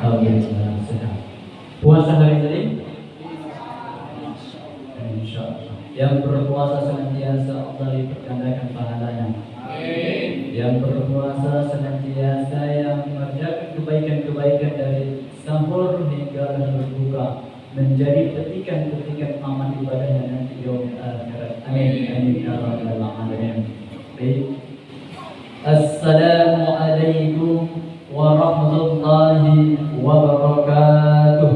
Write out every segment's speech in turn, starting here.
Alhamdulillah sedang. Puasa hari ini? Insyaallah. Yang berpuasa senantiasa Allah dipergandakan pahalanya. Yang berpuasa senantiasa yang mengerjakan kebaikan-kebaikan dari sahur hingga berbuka menjadi petikan-petikan amal ibadahnya nanti yaumil akhirat. Amin amin ya rabbal alamin. Baik. Assalamualaikum warahmatullahi wabarakatuh.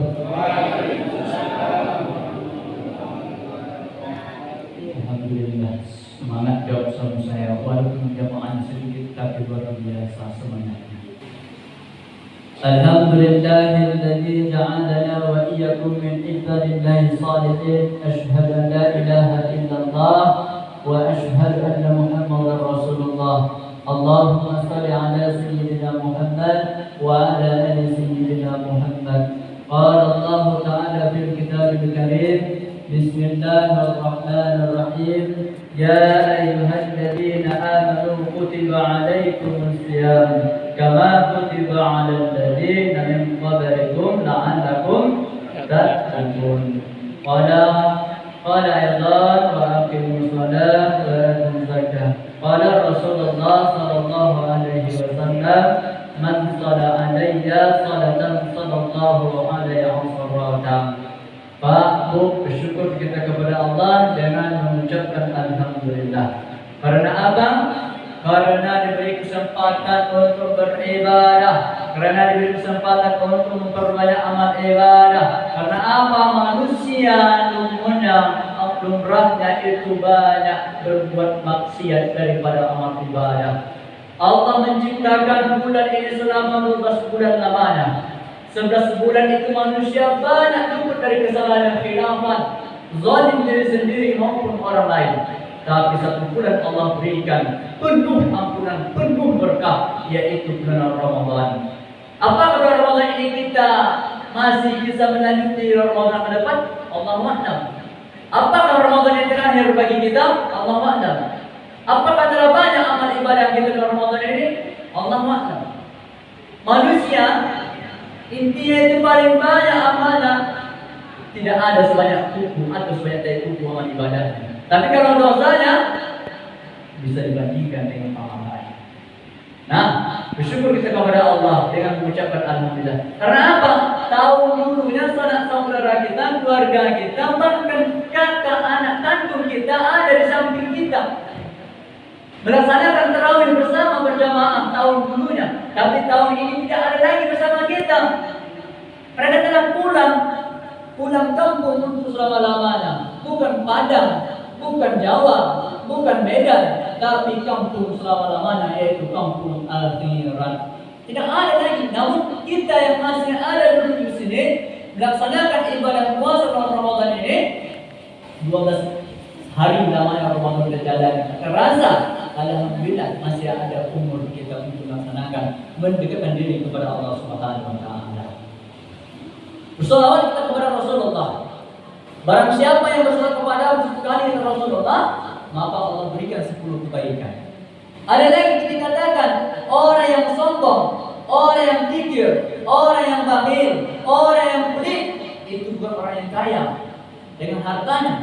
Alhamdulillah, semangat jawab sama saya walaupun jamaahnya sedikit tapi luar biasa semangatnya. Alhamdulillahilladzi ja'alana wa iyyakum min ibadillahi shalihin. Asyhadu an la ilaha illallah wa asyhadu anna Muhammadar Rasulullah. Allahumma salli ala sayyidina Muhammad wa ala ali sayyidina Muhammad. Qala Allah ta'ala fil kitabil karim. Bismillahirrahmanirrahim. Ya ayyuhalladzina amanu kutiba alaikumus shiyam kama kutiba 'alal ladzina min qablikum la'allakum tattaqun. Qala aidan wa aqimus shalah wa atuz zakah. Qala Rasulullah sallallahu alaihi wasallam, man shalla alayya salatan sallallahu alaihi wasallam. Pak, Bu, bersyukur kita kepada Allah dengan mengucapkan alhamdulillah. Karena apa? Karena diberi kesempatan untuk beribadah, karena diberi kesempatan untuk memperbanyak amal ibadah. Karena apa? Manusia lumrahnya itu banyak berbuat maksiat daripada amal ibadah. Allah menciptakan bulan ini selama 12 bulan lamanya. 11 bulan itu manusia banyak luput dari kesalahan dan khilafan, zalim diri sendiri maupun orang lain. Tapi 1 bulan Allah berikan penuh ampunan, penuh berkah, yaitu bulan Ramadan. Apakah bulan Ramadan ini kita masih bisa melanjuti Ramadan ke depan? Allahu a'lam. Apakah Ramadan yang terakhir bagi kita? Allahu a'lam. Apakah telah banyak amal ibadah kita dalam Ramadan ini? Allahu a'lam. Manusia intinya itu paling banyak amalnya tidak ada sebanyak kuku atau sebanyak dari kuku amal ibadahnya. Tapi kalau dosanya bisa dibandingkan dengan amal lain. Nah, bersyukur kita kepada Allah dengan mengucapkan alhamdulillah. Karena apa? Tahun dulunya sanak saudara kita, keluarga kita, bahkan kakak anak kandung kita ada di samping kita, melaksanakan tarawih bersama berjamaah tahun dulunya. Tapi tahun ini tidak ada lagi bersama kita. Mereka telah pulang kampung untuk selama-lamanya. Bukan Padang, bukan Jawa, bukan Medan, tapi kampung selama-lamanya, yaitu kampung akhirat. Tidak ada lagi. Namun kita yang masih ada dulu di sini melaksanakan ibadah puasa Ramadan ini 12 hari lamanya Ramadan berjalan. Terasa alhamdulillah masih ada umur kita untuk melaksanakan, mendekatkan diri kepada Allah Subhanahu wa taala. Bersolawat kita kepada Rasulullah. Barang siapa yang bersolawat kepada sekali Rasulullah, maka Allah berikan 10 kebaikan. Ada lagi dikatakan orang yang sombong, orang yang kikir, orang yang bakhil, orang yang pelit, itu bukan orang yang kaya dengan hartanya.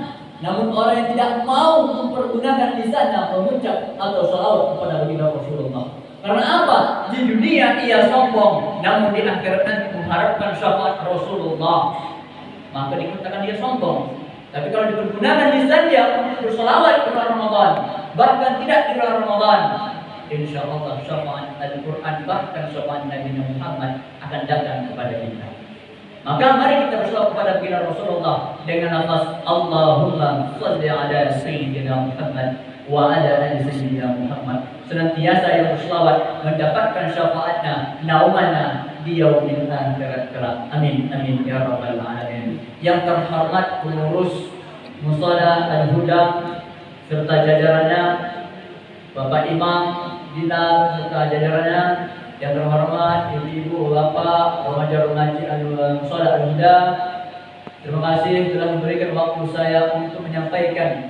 Namun orang yang tidak mau mempergunakan lisannya mengucap atau salawat kepada baginda Rasulullah. Karena apa? Di dunia ia sombong, namun di akhirat nanti mengharapkan syafaat Rasulullah, maka dikatakan dia sombong. Tapi kalau dipergunakan lisan dia untuk bersalawat kepada Ramadan, bahkan tidak di bulan Ramadan, insya Allah syafaat Al-Quran bahkan syafaat Nabi Muhammad akan datang kepada kita. Maka mari kita bersalawat kepada baginda Rasulullah dengan lafaz Allahumma shalli ala sayyidina Muhammad wa ala ali sayyidina Muhammad. Senantiasa yang bersalawat mendapatkan syafaatnya, naumana di yaumil akhirat kelak. Amin amin ya rabbal alamin. Yang terhormat pengurus Musala Al-Huda serta jajarannya, Bapak Imam Dinar serta jajarannya, yang terhormat ibu-ibu, bapak, remaja-remaja Musala Al-Huda, terima kasih telah memberikan waktu saya untuk menyampaikan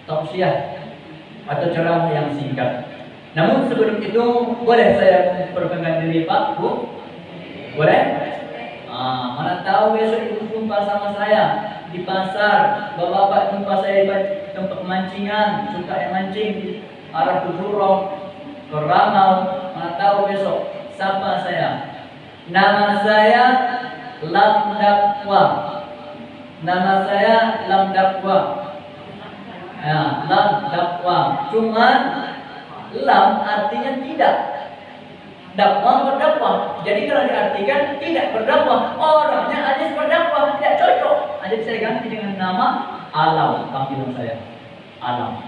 tausiah atau ceramah yang singkat. Namun sebelum itu boleh saya perkenalkan diri Pak, Bu? Boleh? tahu besok ibu jumpa sama saya di pasar, bapak-bapak jumpa saya di tempat pemancingan, suka yang mancing di arah Kujurong, ke Rangau, mana tahu besok siapa saya. Nama saya Lam Dakwa. Nama saya Lam Dakwa. Ya, Lam Dakwa. Cuman Lam artinya tidak. Dakwah berdakwah. Jadi kalau diartikan tidak berdakwah, orangnya alias berdakwah, tidak cocok. Jadi saya ganti dengan nama Alam, panggilan saya Alam.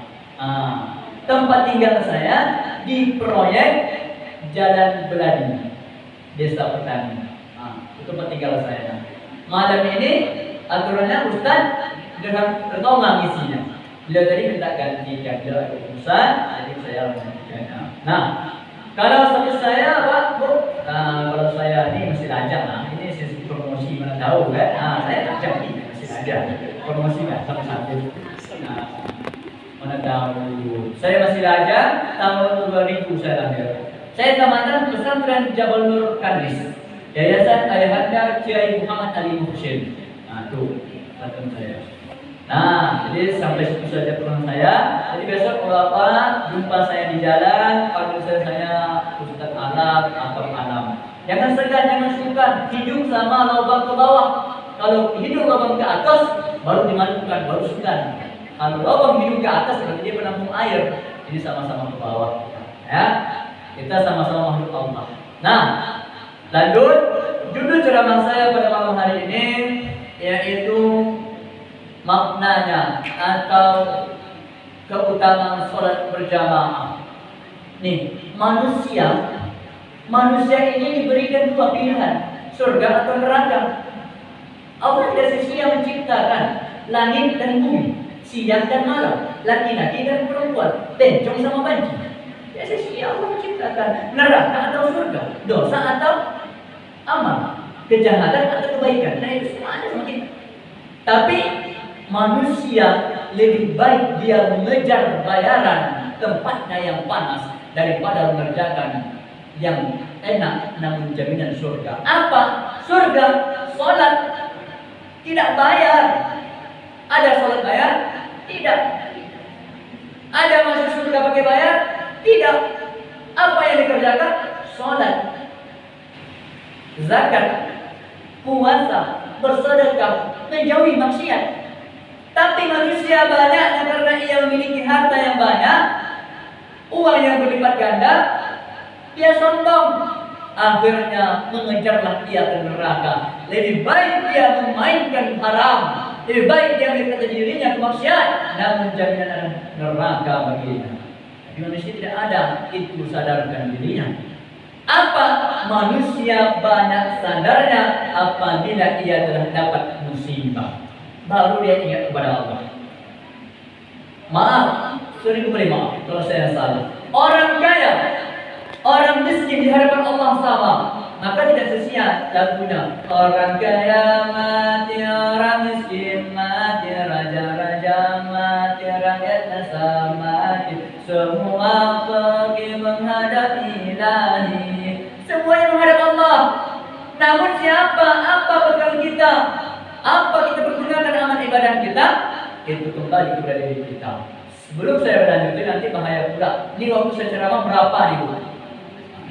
Tempat tinggal saya di proyek Jalan Beladi, Desa Petani. Itu tempat tinggal saya. Malam ini aturannya Ustaz dengan pertolongan isinya. Beliau tadi minta gantikan, beliau ada urusan, jadi saya lanjutkan. Nah, kalau status saya Pak Bu, kalau saya ini masih lajang lah. Ini sesi promosi mana tahu kan? Saya lajang ini masih lajang. Promosi kan satu-satu. Mana tahu. Saya masih lajang, tahun 2000 saya lahir. Saya tamatan pesantren Jabal Nur Kandis, Yayasan Ayahanda Kiai Muhammad Ali Muhsin. Tuh pesantren saya. Jadi sampai situ saja peran saya. Jadi besok kalau apa jumpa saya di jalan, panggil saya Ustaz Alam atau Alam. Jangan segan, jangan sungkan. Hidung sama lubang ke bawah. Kalau hidung lubang ke atas, baru dimalukan, baru sungkan. Kalau lubang hidung ke atas, berarti dia penampung air. Jadi sama-sama ke bawah. Ya, kita sama-sama makhluk Allah. Lanjut judul ceramah saya pada malam hari ini yaitu maknanya atau keutamaan sholat berjamaah. Manusia ini diberikan dua pilihan, surga atau neraka. Allah tidak sia-sia menciptakan langit dan bumi, siang dan malam, laki-laki dan perempuan, bencong sama banci. Tidak sia-sia Allah menciptakan neraka atau surga, dosa atau amal, kejahatan atau kebaikan. Itu semua ada sama kita. Tapi manusia lebih baik dia mengejar bayaran tempatnya yang panas daripada mengerjakan yang enak namun jaminan surga. Apa? Surga, sholat tidak bayar. Ada sholat bayar? Tidak. Ada masuk surga pakai bayar? Tidak. Apa yang dikerjakan? Sholat, zakat, puasa, bersedekah, menjauhi maksiat. Tapi manusia banyak karena ia memiliki harta yang banyak, uang yang berlipat ganda, dia sombong. Akhirnya mengejarlah dia ke neraka. Lebih baik dia memainkan haram, lebih baik dia mendekatkan dirinya ke maksiat, namun jaminan neraka baginya. Tapi manusia tidak ada itu sadarkan dirinya. Apa manusia banyak sadarnya apabila ia telah dapat musibah, baru dia ingat kepada Allah. Maaf, sering beri maaf kalau saya salah. Orang kaya, orang miskin di hadapan Allah sama, maka tidak sia-sia lagunya. Orang kaya mati, orang miskin mati, raja-raja mati, rakyat nasab mati, semua pergi menghadap Ilahi. Semuanya menghadap Allah. Namun siapa? Apa bekal kita? Apa kita pergunakan amal ibadah kita? Itu kembali kepada diri kita. Sebelum saya berlanjut nanti bahaya pula. Ini waktu saya ceramah berapa nih Bu?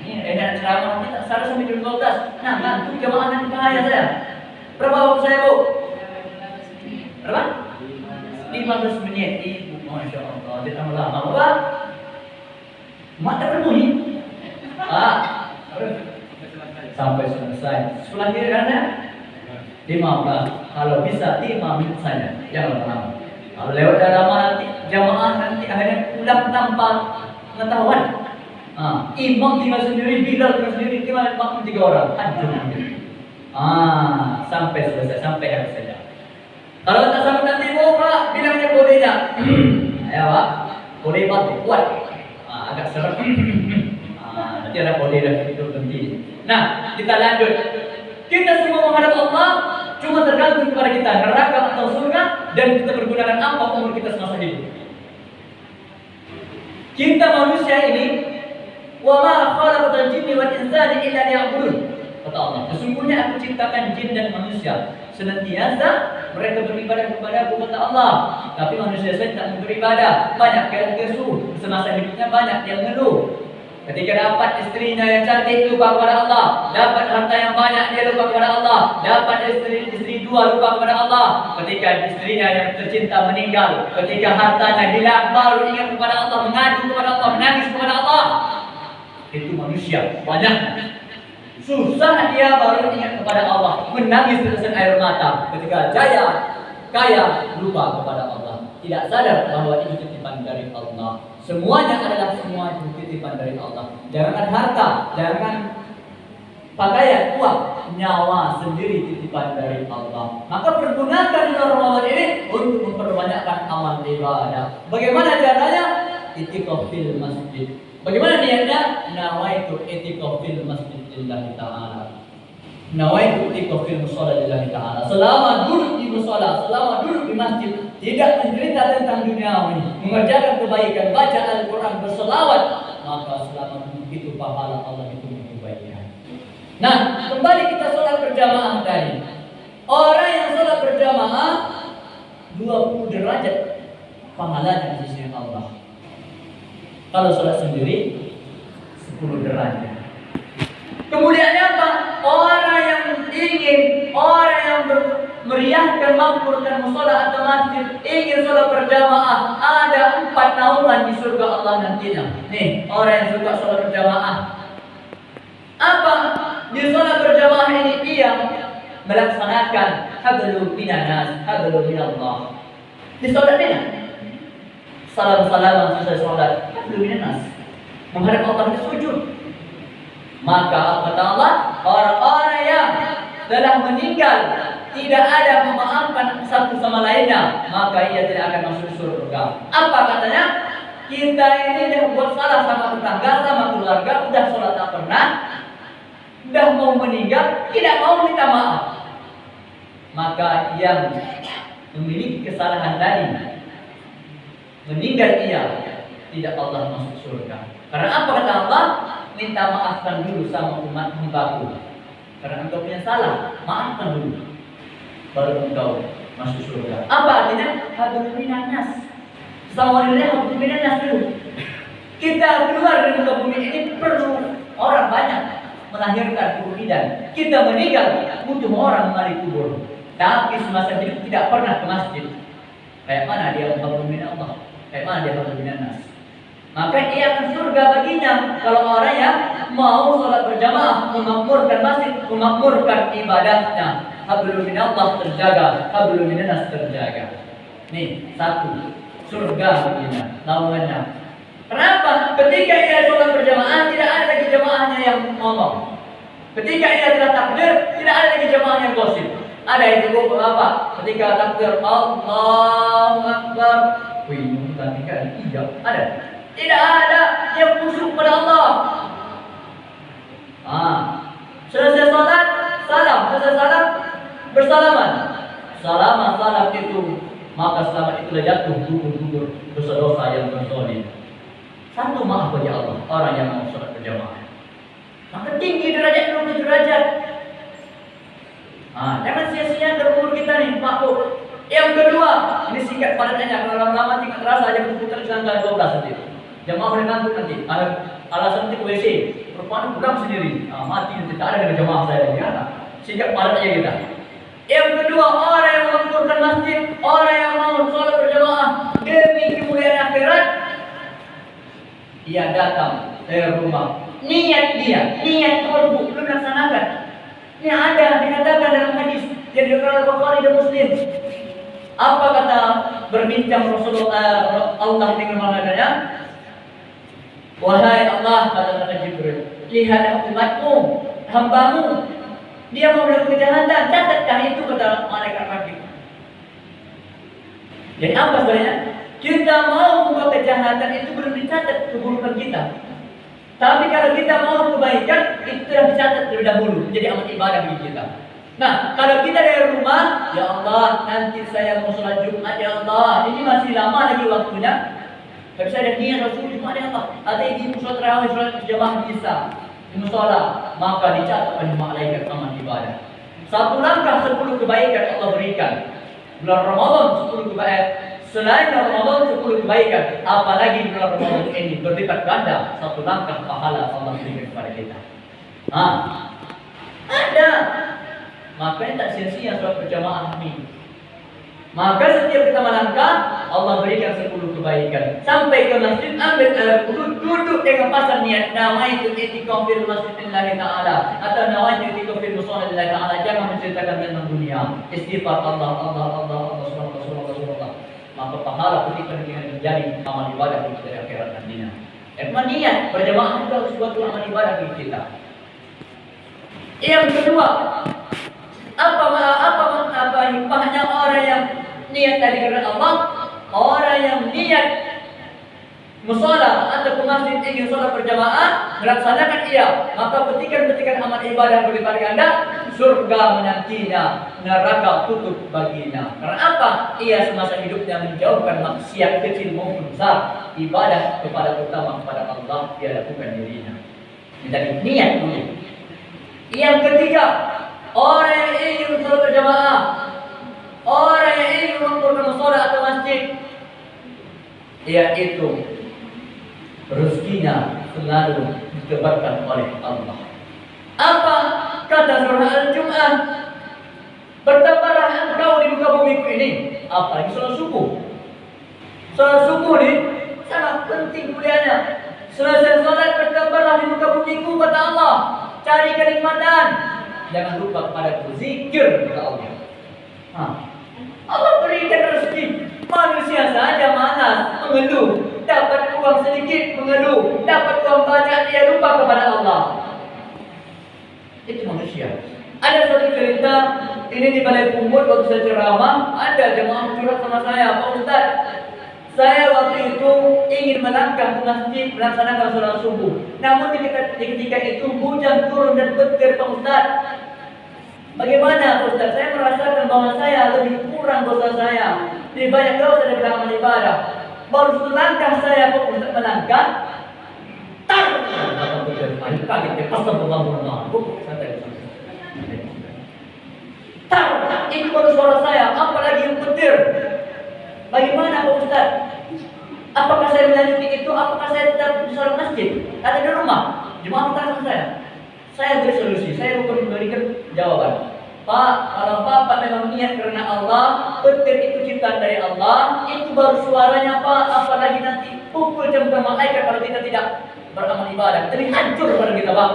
Ini enak ceramah kita 1 sampai jam 12. Nanti jamaah nanti bahaya saya. Berapa waktu saya Bu? Berapa? 15 menit. Ibu, Masya Allah, dia tambah lama Bapak. Mak tak berbunyi. Sampai selesai. Sekolah kiri kanan 15. Kalau bisa 5 menit saja. Jangan lama. Kalau lewat lama nanti jamaah nanti akhirnya pulang tanpa pengetahuan. Imam tinggal sendiri, Bilal tinggal sendiri, tinggal makmum 3 orang. Hancur. Sampai selesai, sampai habis saja. Kalau tak sampai nanti Pak, bilangnya kodenya. Ayo Pak, kode batu kuat. Agak seret. Nanti ada kode dan itu penting. Nah, kita lanjut. Kita semua menghadap Allah, cuma tergantung kepada kita neraka atau surga, dan kita bergunakan apa umur kita semasa hidup. Kita manusia ini, wa ma khalaqatul jinni wal insani illa liya'budun. Kata Allah. Sesungguhnya aku ciptakan jin dan manusia senantiasa mereka beribadah kepada kata Allah. Tapi manusia saya tak beribadah. Banyak yang kesu, semasa hidupnya banyak yang ngeluh. Ketika dapat istrinya yang cantik lupa kepada Allah, dapat harta yang banyak dia lupa kepada Allah, dapat istri dua lupa kepada Allah. Ketika istrinya yang tercinta meninggal, ketika hartanya hilang baru ingat kepada Allah, mengadu kepada Allah, menangis kepada Allah. Itu manusia banyak. Susah dia baru ingat kepada Allah, menangis tetesan air mata. Ketika jaya, kaya, lupa kepada Allah. Tidak sadar bahwa itu titipan dari Allah. Semuanya adalah semua titipan dari Allah. Jangan harta, jangan pakaian, uang, nyawa sendiri titipan dari Allah. Maka pergunakan Ramadan ini untuk memperbanyakkan amal ibadah. Bagaimana caranya? Itikaf fil masjid. Bagaimana niatnya? Nawaitu itikaf fil masjid lillahi ta'ala. Nawaitu itikaf fil mushola lillahi ta'ala. Selama duduk di mushola, selama duduk di masjid, tidak mencerita tentang duniawi, mengerjakan kebaikan, baca Al-Quran, berselawat, maka selama duduk itu pahala Allah itu kebaikan. Nah, kembali kita sholat berjamaah tadi. Orang yang sholat berjamaah 20 derajat pahalanya di sisi Allah. Kalau sholat sendiri 10 derajat. Kemudiannya apa? Orang yang ingin, orang yang meriahkan, makmurkan musola atau masjid, ingin sholat berjamaah, ada 4 naungan di surga Allah nantinya. Nih, orang yang suka sholat berjamaah. Apa? Di sholat berjamaah ini dia melaksanakan hablu minanas, hablu minallah. Di sholat ini salam-salaman selesai sholat, hablu minanas, menghadap Allah di sujud. Maka kata Allah, orang-orang yang telah meninggal tidak ada memaafkan satu sama lainnya, maka ia tidak akan masuk surga. Apa katanya? Kita ini dah buat salah sama tetangga, sama keluarga, udah sholat tak pernah, udah mau meninggal, tidak mau minta maaf. Maka yang memiliki kesalahan tadi meninggal ia, tidak Allah masuk surga. Karena apa kata Allah? Minta maafkan dulu sama umat hambaku. Karena engkau punya salah, maafkan dulu, baru engkau masuk surga. Apa artinya? Hablum minanas. Sama orangnya hablum minanas dulu. Kita keluar dari muka bumi ini perlu orang banyak melahirkan kemudian. Kita meninggal butuh orang mari kubur. Tapi semasa hidup tidak pernah ke masjid. Kayak mana dia hablum min Allah? Kayak mana dia hablum minanas? Maka ia akan surga baginya kalau orang yang mau sholat berjamaah, memakmurkan masjid, memakmurkan ibadahnya. Hablum minallah terjaga, hablum minanas terjaga. Nih, satu, surga baginya, naungannya. Kenapa? Ketika ia sholat berjamaah, tidak ada lagi jamaahnya yang ngomong. Ketika ia telah takbir, tidak ada lagi jamaah yang gosip. Ada yang cukup apa? Ketika takbir Allahu Akbar, wih, bukan tidak ada. Tidak ada yang khusyuk pada Allah. Selesai salat, salam. Selesai salam, bersalaman. Salam itu, maka selamat itulah jatuh gugur dosa-dosa yang berzolim. Satu maaf bagi Allah, orang yang mau sholat berjamaah. Maka tinggi derajat 20 derajat. Jangan sia-sia berumur kita nih, Pak Bu. Yang kedua, ini singkat padatnya, kalau lama-lama tingkat terasa aja berputar sampai 12 nanti. Jamaah boleh ngantuk nanti. Alasan nanti ke WC, perempuan pulang sendiri. Mati nanti tak ada dengan jamaah saya lagi. Singkat padat aja kita. Yang kedua, orang yang mengumpulkan masjid, orang yang mau sholat berjamaah demi kemuliaan akhirat, ia datang dari rumah. Niat kolbu belum laksanakan. Ini ada dikatakan dalam hadis yang diriwayatkan Bukhari dan Muslim. Apa kata berbincang Rasulullah Allah dengan malaikatnya? Wahai Allah, kata Jibril, lihatlah umatmu, hambamu, dia mau melakukan kejahatan, catatkah itu, kata malaikat Rakib. Jadi apa sebenarnya? Kita mau membuat kejahatan itu belum dicatat keburukan kita. Tapi kalau kita mau kebaikan, itu sudah dicatat terlebih dahulu, jadi amal ibadah bagi kita. Nah, kalau kita dari rumah, ya Allah, nanti saya mau sholat Jumat, ya Allah, ini masih lama lagi waktunya. Tapi saya ada niat Rasul Jumat, ya Allah. Ada ibu sholat tarawih, sholat jamaah bisa. di musola, maka dicatat oleh malaikat amal ibadah. Satu langkah 10 kebaikan Allah berikan. Bulan Ramadan 10 kebaikan. Selain Ramadan 10 kebaikan, apalagi bulan Ramadan ini berlipat ganda satu langkah pahala Allah berikan kepada kita. Ada. Makanya tak sia-sia sholat berjamaah ini. Maka setiap kita melangkah, Allah berikan 10 kebaikan. Sampai ke masjid, ambil air wudu, duduk dengan pasang niat nawaitu i'tikaf fil masjidillah ta'ala atau nawaitu i'tikaf fil musallillah ta'ala. Jangan menceritakan tentang dunia. Istighfar Allah subhanallah. Maka pahala ketika dengan menjadi amal ibadah kita di akhirat nantinya. Niat berjamaah juga suatu amal ibadah bagi kita. Yang kedua, apa hikmahnya orang yang niat tadi karena Allah? Orang yang niat musola atau ke masjid ingin sholat berjamaah, melaksanakan ia, maka petikan-petikan amal ibadah berlipat ganda, surga menantinya, neraka tutup baginya. Karena apa? Ia semasa hidupnya menjauhkan maksiat kecil maupun besar, ibadah kepada utama kepada Allah dia lakukan dirinya. Jadi niat dulu. Yang ketiga, orang yang ingin sholat berjamaah, orang yang ingin mengumpulkan sholat atau masjid, yaitu rezekinya selalu ditebarkan oleh Allah. Apa kata surah Al-Jum'ah? Bertambahlah engkau di muka bumiku ini. Apalagi sholat subuh. Sholat subuh ini sangat penting mulianya. Selesai sholat bertambahlah di muka bumiku kata Allah. Cari kenikmatan. Jangan lupa kepada zikir kepada Allah. Allah berikan rezeki. Manusia saja malas, mengeluh. Dapat uang sedikit, mengeluh. Dapat uang banyak, dia lupa kepada Allah. Itu manusia. Ada suatu cerita, ini di Balai Pungut waktu saya ceramah, ada jemaah curhat sama saya, Pak Ustaz, saya waktu itu ingin melangkah ke masjid melaksanakan sholat subuh. Namun ketika itu hujan turun dan petir, Pak Ustaz. Bagaimana Pak Ustaz? Saya merasakan bahwa saya lebih kurang dosa saya. Lebih banyak dosa daripada amal ibadah. Baru satu langkah saya Pak Ustaz melangkah. Kaget ya, astagfirullah. Itu baru suara saya, apalagi yang petir. Bagaimana Pak Ustaz? Apakah saya melanjuti itu? Apakah saya tetap di sholat masjid? Atau di rumah? Jemaah bertanya sama saya. Saya beri solusi, saya bukan memberikan jawaban. Pak, kalau Bapak memang niat karena Allah, petir itu ciptaan dari Allah, itu baru suaranya Pak. Apalagi nanti pukul jam malaikat kalau kita tidak beramal ibadah. Jadi hancur pada kita Pak.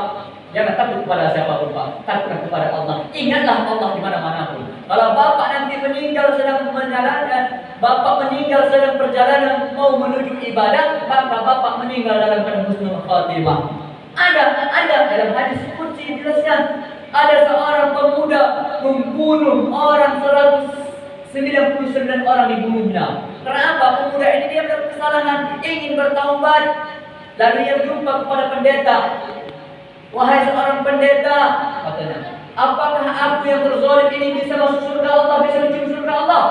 Jangan takut kepada siapapun Pak, takutlah kepada Allah. Ingatlah Allah di mana-mana pun. Kalau Bapak nanti meninggal sedang menjalankan, Bapak meninggal sedang perjalanan mau menuju ibadah, maka Bapak meninggal dalam keadaan husnul khatimah. Ada dalam hadis qudsi dijelaskan, ada seorang pemuda membunuh orang 199 orang dibunuhnya. Karena apa? Pemuda ini dia melakukan kesalahan, ingin bertaubat. Lalu ia berjumpa kepada pendeta. Wahai seorang pendeta, katanya, apakah aku yang berzalim ini bisa masuk surga Allah, bisa mencium surga Allah?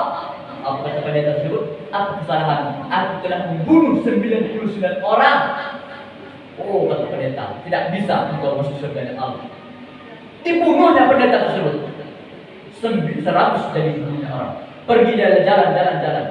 Apa kata pendeta tersebut? Apa kesalahan? Aku telah membunuh 99 orang. Oh, kata pendeta, tidak bisa engkau masuk surga Allah. Dibunuhnya pendeta tersebut. 100 dari dibunuhnya orang. Pergi jalan-jalan,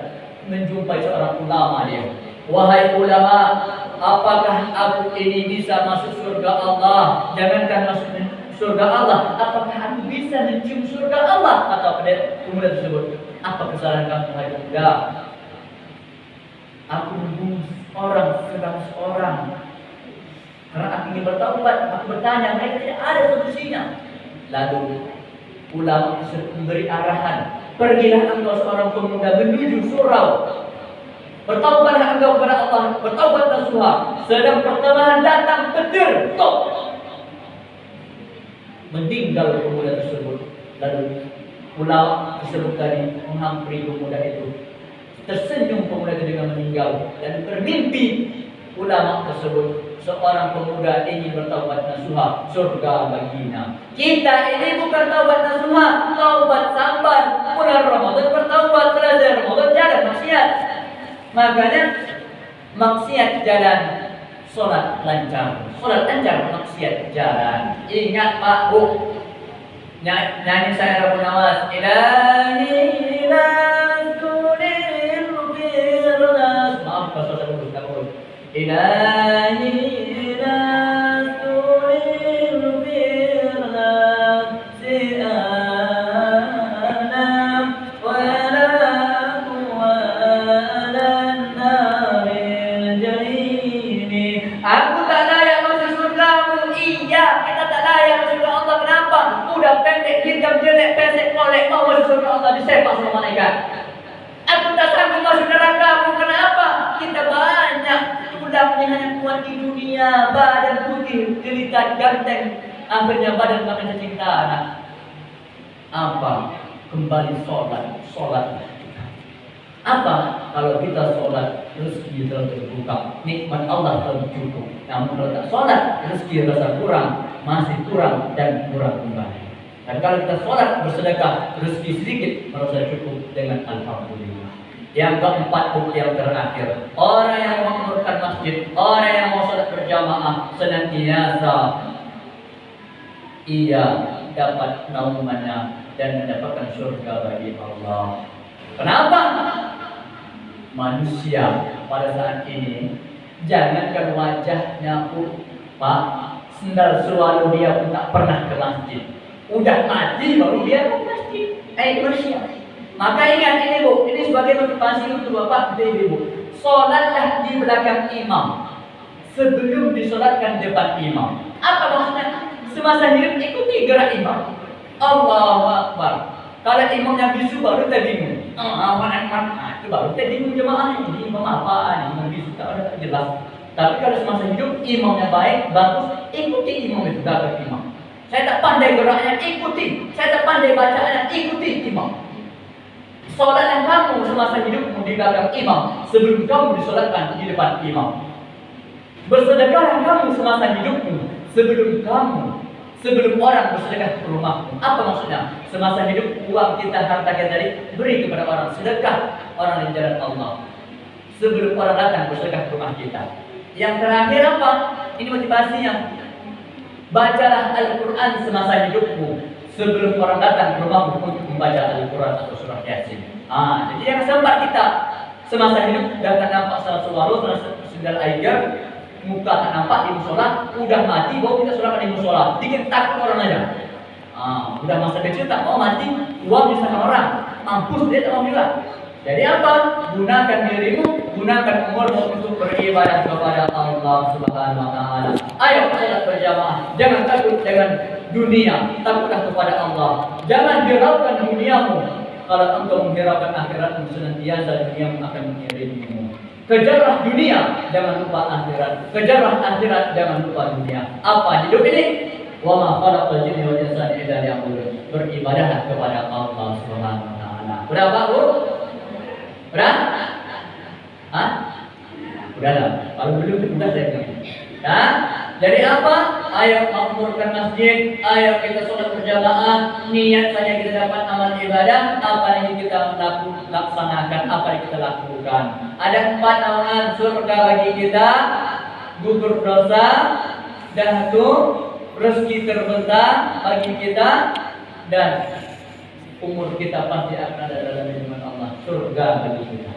menjumpai seorang ulama dia. Wahai ulama, apakah aku ini bisa masuk surga Allah? Jangankan masuk surga Allah, apakah aku bisa mencium surga Allah? Kata pemuda tersebut. Apa kesalahan kamu, wahai pemuda? Aku membunuh orang 100 orang. Karena aku ingin bertaubat, aku bertanya, mereka tidak ada solusinya. Lalu ulama tersebut memberi arahan, pergilah engkau seorang pemuda menuju surau. Bertaubatlah engkau kepada Allah, bertaubat nasuha. Sedang pertengahan datang petir, tok. Meninggal pemuda tersebut. Lalu ulama tersebut tadi menghampiri pemuda itu. Tersenyum pemuda itu dengan meninggal dan bermimpi ulama tersebut. Seorang pemuda ingin bertaubat nasuha, surga baginya. Kita ini bukan taubat nasuha, taubat sambar. Bulan Ramadan bertaubat, selesai Ramadan jalan maksiat. Makanya maksiat jalan, sholat lancar. Sholat lancar maksiat jalan. Ingat Pak Bu, nyanyi saya Rabu Nawas. Ilahi lastunil firdas. Maaf kalau saya lurus kabur. Ilahi lastunil firdas. Si'anam wala kuwalan naril jahimi. Aku tak layak masuk surgamu. Iya, kita tak layak masuk surga Allah. Kenapa? Udah pendek, hitam, jelek, pesek, kolek, mau masuk surga Allah disepak sama malaikat. Aku tak sanggup masuk neraka. Kenapa? Kita banyak tulangnya hanya kuat di dunia, badan putih, jelita, ganteng, akhirnya badan makan cacing tanah. Apa? Kembali sholat. Apa? Kalau kita sholat, rezeki telah terbuka, nikmat Allah telah cukup. Namun kalau tak sholat, rezeki rasa kurang, masih kurang dan kurang kembali. Dan kalau kita sholat bersedekah, rezeki sedikit merasa cukup dengan alhamdulillah. Yang keempat, bukti yang terakhir, orang yang memakmurkan masjid, orang yang mau sholat berjamaah senantiasa ia dapat naungannya dan mendapatkan surga bagi Allah. Kenapa? Manusia pada saat ini, jangankan wajahnya pun, Pak, sendal selalu dia pun tak pernah ke masjid. Udah mati baru dia ke masjid. Manusia. Maka ingat ini Bu, ini sebagai motivasi untuk Bapak dan Ibu. Sholatlah di belakang imam sebelum disolatkan depan imam. Apa maksudnya? Semasa hidup ikuti gerak imam. Allahu Akbar. Kalau imamnya bisu baru kita bingung. Itu baru kita bingung jemaah ini imam apa? Imam bisu tak ada jelas. Tapi kalau semasa hidup imamnya baik, bagus, ikuti imam itu, belakang imam. Saya tak pandai geraknya, ikuti. Saya tak pandai bacaannya, ikuti imam. Sholat yang kamu semasa hidupmu di belakang imam sebelum kamu disolatkan di depan imam. Bersedekah yang kamu semasa hidupmu sebelum orang bersedekah ke rumahmu. Apa maksudnya? Semasa hidup uang kita, harta kita tadi beri kepada orang, sedekah orang di jalan Allah sebelum orang datang bersedekah ke rumah kita. Yang terakhir apa? Ini motivasinya. Bacalah Al-Quran semasa hidupmu sebelum orang datang ke rumahmu untuk membaca Al-Quran atau surah Yasin. Jadi yang sempat kita semasa hidup datang nampak salah suara, sendal aigar, muka tak nampak di musola, udah mati baru kita sholat di musola. Bikin takut orang aja. Udah masa kecil tak mau mati, uang misalkan orang, mampus dia tak mau bilang. Jadi apa? Gunakan dirimu, gunakan umurmu untuk beribadah kepada Allah Subhanahu wa Ta'ala. Ayo sholat berjamaah. Jangan takut dengan dunia, takutlah kepada Allah. Jangan hiraukan duniamu. Kalau engkau menghiraukan akhiratmu, senantiasa duniamu akan mengirimimu. Kejarlah dunia, jangan lupa akhirat. Kejarlah akhirat, jangan lupa dunia. Apa hidup ini? Wa ma khalaqal jinna wal insa illa liya'budun. Beribadahlah kepada Allah Subhanahu wa Ta'ala. Berapa, Bu? Udahlah. Kalau belum kita saya bilang. Jadi apa? Ayo makmurkan masjid, ayo kita sholat berjamaah, niat saja kita dapat amal ibadah, apa yang kita laksanakan, apa yang kita lakukan. Ada 4 naungan surga bagi kita, gugur dosa, dahulu rezeki terbentang bagi kita, dan umur kita pasti akan ada dalam lindungan Allah, surga bagi kita.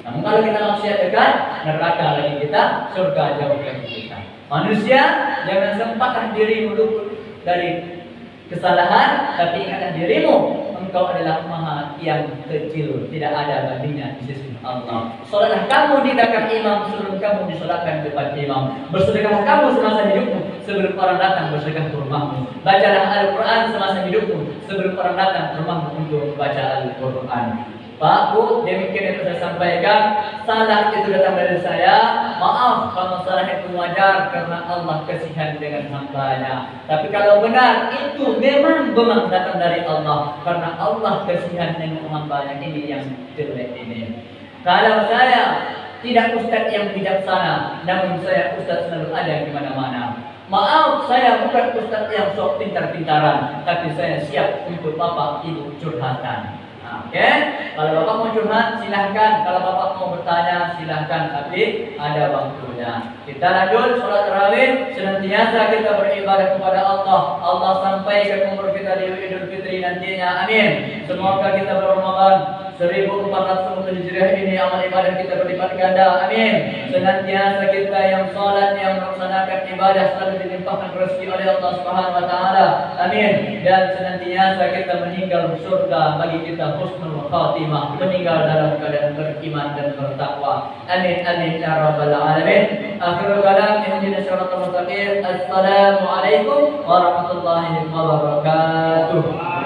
Namun kalau kita maksiat dekat, neraka bagi kita, surga jauh dari kita. Manusia, jangan sempatkan dirimu luput dari kesalahan, tapi ingatlah dirimu, engkau adalah Maha yang kecil, tidak ada bandingnya di sisi Allah. Sholatlah kamu di belakang imam sebelum kamu disolatkan di depan imam. Bersedekahlah kamu semasa hidupmu sebelum orang datang bersedekah ke rumahmu. Bacalah Al-Quran semasa hidupmu sebelum orang datang ke rumahmu untuk membaca Al-Quran. Pak, Bu, demikian yang saya sampaikan. Salah itu datang dari saya. Maaf kalau salah itu wajar karena Allah kasihan dengan hambanya. Tapi kalau benar itu memang datang dari Allah karena Allah kasihan dengan hambanya ini yang jelek ini. Kalau saya tidak ustaz yang bijaksana, namun saya ustaz selalu ada di mana-mana. Maaf, saya bukan ustaz yang sok pintar-pintaran, tapi saya siap untuk bapak ibu curhatan. Oke, kalau Bapak mau curhat silahkan, kalau Bapak mau bertanya silahkan, tapi ada waktunya. Kita lanjut sholat tarawih, senantiasa kita beribadah kepada Allah. Allah sampaikan umur kita di Idul Fitri nantinya. Amin. Semoga kita berRamadan 1440 Hijriah ini amal ibadah kita berlipat ganda. Amin. Senantiasa kita yang sholat, yang melaksanakan ibadah selalu dilimpahkan rezeki oleh Allah Subhanahu wa taala. Amin. Dan senantiasa kita meninggal surga bagi kita husnul khatimah, meninggal dalam keadaan beriman dan bertakwa. Amin amin ya rabbal alamin. Akhirul kalam, ihdinas siratal mustaqim. Assalamualaikum warahmatullahi wabarakatuh.